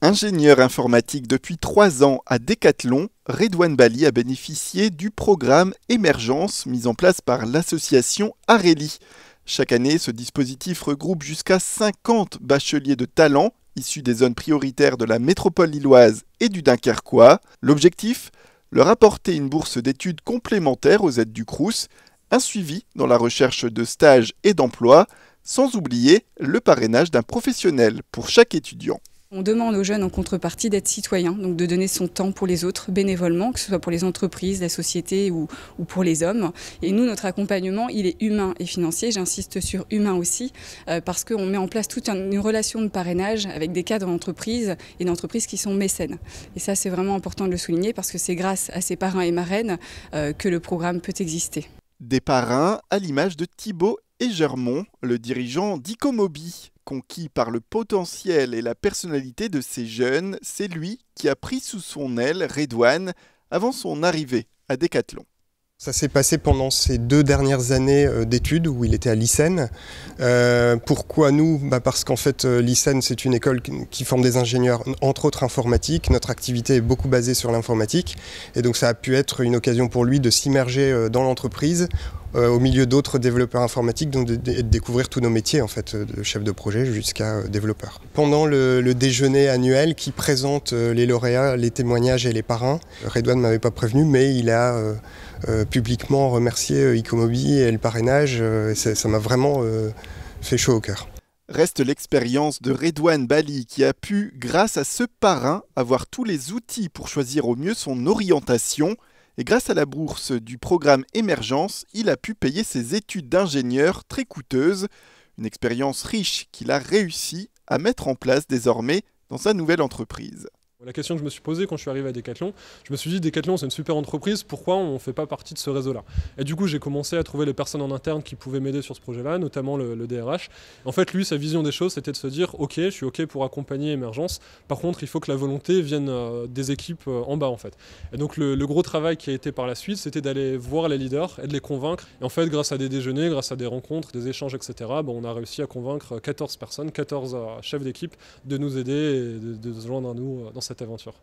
Ingénieur informatique depuis 3 ans à Decathlon, Redouane Bali a bénéficié du programme Émergence mis en place par l'association Areli. Chaque année, ce dispositif regroupe jusqu'à 50 bacheliers de talent issus des zones prioritaires de la métropole lilloise et du Dunkerquois. L'objectif, leur apporter une bourse d'études complémentaire aux aides du Crous, un suivi dans la recherche de stages et d'emploi, sans oublier le parrainage d'un professionnel pour chaque étudiant. On demande aux jeunes en contrepartie d'être citoyens, donc de donner son temps pour les autres bénévolement, que ce soit pour les entreprises, la société ou pour les hommes. Et nous, notre accompagnement, il est humain et financier. J'insiste sur humain aussi, parce qu'on met en place toute une relation de parrainage avec des cadres d'entreprise et d'entreprises qui sont mécènes. Et ça, c'est vraiment important de le souligner, parce que c'est grâce à ces parrains et marraines que le programme peut exister. Des parrains à l'image de Thibaut Egermont, le dirigeant d'Icomobi. Conquis par le potentiel et la personnalité de ces jeunes, c'est lui qui a pris sous son aile Redouane avant son arrivée à Decathlon. Ça s'est passé pendant ces 2 dernières années d'études où il était à l'ICEN. Pourquoi nous ? Parce qu'en fait l'ICEN c'est une école qui forme des ingénieurs, entre autres informatiques. Notre activité est beaucoup basée sur l'informatique et donc ça a pu être une occasion pour lui de s'immerger dans l'entreprise au milieu d'autres développeurs informatiques, donc de découvrir tous nos métiers en fait, de chef de projet jusqu'à développeur. Pendant le déjeuner annuel qui présente les lauréats, les témoignages et les parrains, Redouane ne m'avait pas prévenu, mais il a publiquement remercié Icomobi et le parrainage. Ça m'a vraiment fait chaud au cœur. Reste l'expérience de Redouane Bali qui a pu, grâce à ce parrain, avoir tous les outils pour choisir au mieux son orientation. Et grâce à la bourse du programme Émergence, il a pu payer ses études d'ingénieur très coûteuses. Une expérience riche qu'il a réussi à mettre en place désormais dans sa nouvelle entreprise. La question que je me suis posée quand je suis arrivé à Decathlon, je me suis dit Decathlon c'est une super entreprise, pourquoi on ne fait pas partie de ce réseau-là? Et du coup j'ai commencé à trouver les personnes en interne qui pouvaient m'aider sur ce projet-là, notamment le DRH. En fait lui, sa vision des choses c'était de se dire ok, je suis ok pour accompagner Émergence, par contre il faut que la volonté vienne des équipes en bas en fait. Et donc le gros travail qui a été par la suite, c'était d'aller voir les leaders et de les convaincre. Et en fait grâce à des déjeuners, grâce à des rencontres, des échanges, etc., on a réussi à convaincre 14 personnes, 14 chefs d'équipe de nous aider et de se joindre à nous dans cette aventure.